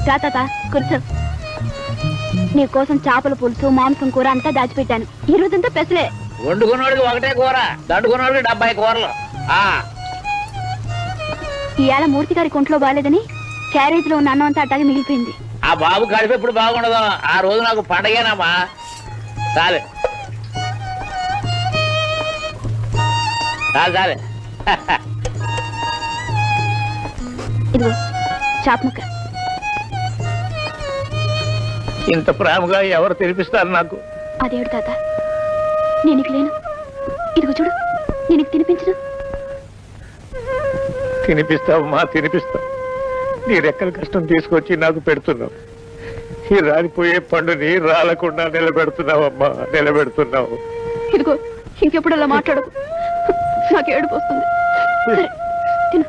రా తాత కూర్చో. నీ కోసం చేపల పులుసు మాంసం కూర అంతా దాచిపెట్టాను. ఈ రోజంతా పెసలే. వండుకున్నోడికి ఒకటే కూర, దండుకున్నోడికి 70 కూరలు. ఇవాళ మూర్తి గారి కొంట్లో బాగాలేదని క్యారేజ్ లో ఉన్న అన్నం అంతా అట్టాగే మిగిలిపోయింది. ఆ బాబు కడుపు ఎప్పుడు బాగుండదు. ఆ రోజు నాకు పండగేనమ్మా. చాలే చాలు చాలే. ఇదిగో చేప ముక్క. ఇంత ప్రేమగా ఎవరు తినిపిస్తారు నాకు? అదేవిడు తాత, నేను ఇక లేను. ఇదిగో చూడు, నేను ఇక తినిపించను. తినిపిస్తావమ్మా, తినిపిస్తావు. నీ రెక్కల కష్టం తీసుకొచ్చి నాకు పెడుతున్నావు. ఈ రాలిపోయే పండుని రాలకుండా నిలబెడుతున్నావమ్మా, నిలబెడుతున్నావు. ఇదిగో ఇంకెప్పుడు అలా మాట్లాడకు, నాకు ఏడుపు వస్తుంది. సరే తిను.